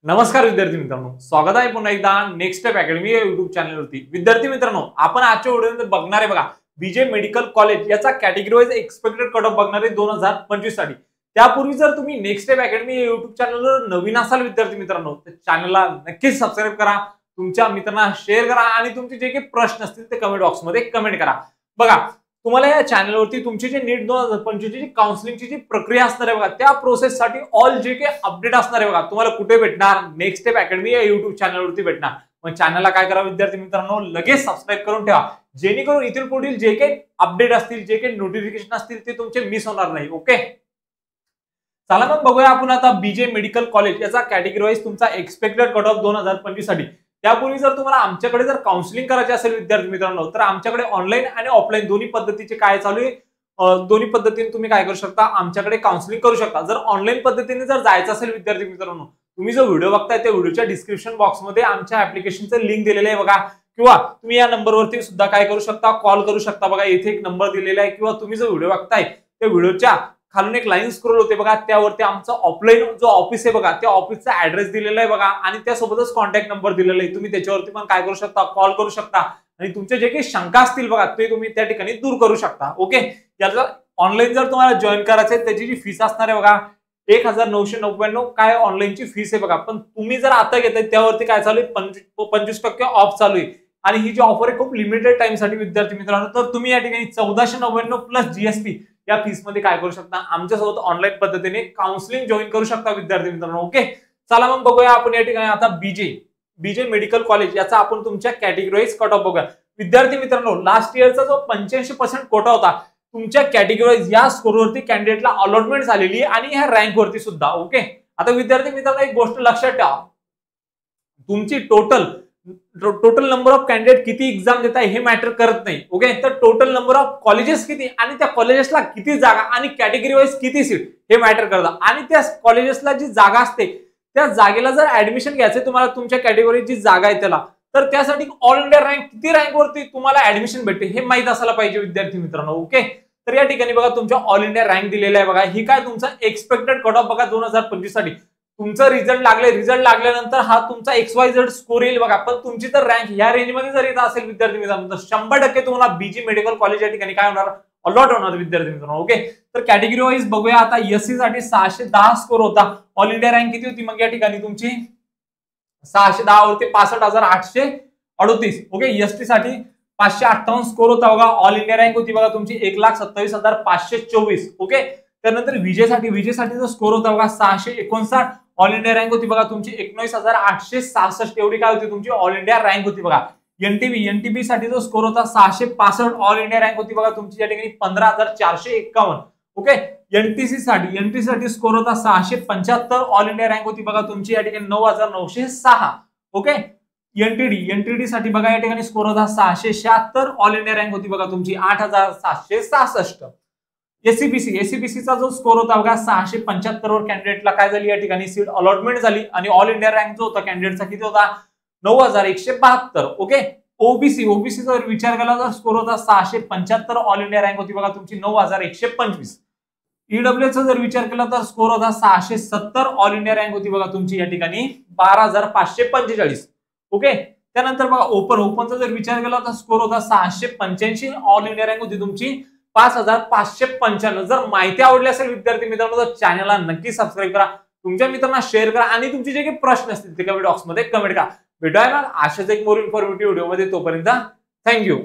नमस्कार विद्यार्थी मित्रांनो, स्वागत आहे पुन्हा एकदा नेक्स्ट स्टेप अकॅडमी या युट्यूब चॅनलवरती। विद्यार्थी मित्रांनो, आपण आजच्या व्हिडिओमध्ये बघणार आहे बघा बीजे मेडिकल कॉलेज याचा category wise expected cut off बघणार आहे 2025 साठी। त्यापूर्वी जर तुम्ही नेक्स्ट स्टेप अकॅडमी या युट्यूब चॅनलवर नवीन असाल विद्यार्थी मित्रांनो, तर चॅनलला नक्कीच सबस्क्राइब करा, तुमच्या मित्रांना शेअर करा आणि तुमचे जे काही प्रश्न असतील ते कमेंट बॉक्समध्ये कमेंट करा। बघा, तुम्हाला या चॅनलवरती तुमची जे नीट 2025 ची काउन्सिलिंगची जी प्रक्रिया असणार आहे बघा, त्या प्रोसेस साठी ऑल जे काही अपडेट असणार आहे बघा, तुम्हाला कुठे भेटणार? नेक्स्ट स्टेप अकॅडमी या युट्यूब चॅनलवरती भेटणार। मग चॅनलला काय करा विद्यार्थी मित्रांनो, लगेच सबस्क्राइब करून ठेवा, जेणेकरून इथून पुढील जे काही अपडेट असतील, जे काही नोटिफिकेशन असतील ते तुमचे मिस होणार नाही। ओके, चला मग बघूया आपण आता बीजे मेडिकल कॉलेज याचा कॅटेगरी वाइज तुमचा एक्सपेक्टेड कट ऑफ 2025 साठी। त्यापूर्वी जर तुम्हाला आमच्याकडे जर काउन्सिलिंग करायचे असेल विद्यार्थी मित्रांनो, तर आमच्याकडे ऑनलाईन आणि ऑफलाईन दोन्ही पद्धतीचे काय चालू आहे, दोन्ही पद्धतीने तुम्ही काय करू शकता, आमच्याकडे काउन्सिलिंग करू शकता। जर ऑनलाईन पद्धतीने जर जायचं असेल विद्यार्थी मित्रांनो, तुम्ही जो व्हिडिओ बघताय त्या व्हिडिओच्या डिस्क्रिप्शन बॉक्समध्ये आमच्या ऍप्लिकेशनचं लिंक दिलेलं आहे बघा, किंवा तुम्ही या नंबरवरती सुद्धा काय करू शकता, कॉल करू शकता बघा, इथे एक नंबर दिलेला आहे, किंवा तुम्ही जो व्हिडिओ बघताय त्या व्हिडिओच्या खालून एक लाईन स्क्रोल होते बघा, त्यावरती आमचं ऑफलाईन जो ऑफिस आहे बघा, त्या ऑफिसचा ऍड्रेस दिलेला आहे बघा, आणि त्यासोबतच कॉन्टॅक्ट नंबर दिलेला आहे। तुम्ही त्याच्यावरती पण काय करू शकता, कॉल करू शकता, आणि तुमचे जे काही शंका असतील बघा ते तुम्ही त्या ठिकाणी दूर करू शकता। ओके, याचा ऑनलाईन जर तुम्हाला जॉईन करायचं आहे, त्याची जी फीस असणार आहे बघा 1999 काय ऑनलाईनची फीस आहे बघा, पण तुम्ही जर आता घेताय त्यावरती काय चालू आहे, 25% ऑफ चालू आहे, आणि ही जी ऑफर आहे खूप लिमिटेड टाइम साठी विद्यार्थी मित्रांनो। तर तुम्ही या ठिकाणी 1499 प्लस जीएसटी या फीस मध्ये काय करू शकता, आमच्यासोबत ऑनलाईन पद्धतीने काउन्सिलिंग जॉईन करू शकता विद्यार्थी मित्रांनो। ओके, चला मग बघूया आपण या ठिकाणी आता बीजे मेडिकल कॉलेज याचा आपण तुमच्या कॅटेगरी वाइज कट ऑफ बघूया विद्यार्थी मित्रांनो। लास्ट इयरचा जो 85% कोटा होता तुमच्या कॅटेगरी वाइज या स्कोरवरती कॅन्डिडेटला अलॉटमेंट झालेली आहे, आणि ह्या रँक वरती सुद्धा। ओके, आता विद्यार्थी मित्रांनो एक गोष्ट लक्षात ठेवा, तुमची टोटल नंबर ऑफ कॅन्डिडेट किती एक्झाम देत आहे हे मॅटर करत नाही। ओके, तर टोटल नंबर ऑफ कॉलेजेस किती, आणि त्या कॉलेजेसला किती जागा आणि कॅटेगरी वाइज किती सीट हे मॅटर करतं। आणि त्या कॉलेजेसला जी जागा असते त्या जागेला जर ऍडमिशन घ्यायचं तुम्हाला, तुमच्या कॅटेगरीत जी जागा आहे त्याला, तर त्यासाठी ऑल इंडिया रँक किती रँक वरती तुम्हाला ऍडमिशन भेटते हे माहित असायला पाहिजे विद्यार्थी मित्रांनो। ओके, तर या ठिकाणी बघा तुमच्या ऑल इंडिया रँक दिलेला आहे बघा, ही काय तुमचा एक्सपेक्टेड कट ऑफ बघा 2025 साठी। तुमचा रिझल्ट लागल्यानंतर हा तुमचा XYZ स्कोर येईल बघा, पण तुमची तर रँक या रेंज मध्ये जर येत असेल विद्यार्थी मित्रांनो, तर 100% तुम्हाला बीजी मेडिकल कॉलेज या ठिकाणी काय होणार, अलॉट होणार विद्यार्थी मित्रांनो। ओके, तर कॅटेगरी वाइज बघूया आता। एससी साठी 610 स्कोर होता, ऑल इंडिया रँक किती होती मग या ठिकाणी तुमची 610 वरती 65,838। ओके, एसटी साठी 558 स्कोर होता बघा, ऑल इंडिया रँक होती बघा तुमची 1,27,524। ओके, त्यानंतर विजय साठी जो स्कोर होता बघा 659, ऑल इंडिया रँक होती बघा तुमची 19,866 एवढी काय होती तुमची ऑल इंडिया रँक होती बघा। एनटीबी साठी जो स्कोर होता 665, ऑल इंडिया रँक होती बघा तुमची या ठिकाणी 15,451। ओके, एनटीसी साठी स्कोर होता 675, ऑल इंडिया रँक होती बघा तुमची या ठिकाणी 9,906। ओके, एनटीडी साठी बघा या ठिकाणी स्कोर होता 676, ऑल इंडिया रँक होती बघा तुमची 8,766। एसीबीसी चा जो स्कोर होता बघा 675 वर कॅन्डिडेटला काय झाली या ठिकाणी सीट अलॉटमेंट झाली, आणि ऑल इंडिया रँक जो होता कॅन्डिडेटचा किती होता 9,172। ओके, ओबीसी जर विचार केला तर स्कोर होता 675, ऑल इंडिया रँक होती बघा तुमची 9,125। ईडब्ल्यूएच चा जर विचार केला तर स्कोर होता 670, ऑल इंडिया रँक होती बघा तुमची या ठिकाणी 12,545। ओके, त्यानंतर बघा ओपनचा जर विचार केला तर स्कोर होता 685, ऑल इंडिया रँक होती तुमची 5,595। जर माहिती आवडली असेल विद्यार्थी मित्रांनो, तर चॅनलला नक्की सबस्क्राईब करा, तुमच्या मित्रांना शेअर करा, आणि तुमचे जे काही प्रश्न असतील ते कमेंट बॉक्समध्ये कमेंट करा। भेटूया मग अशाच एक मोर इन्फॉर्मेटिव्ह व्हिडिओमध्ये, तोपर्यंत थँक्यू।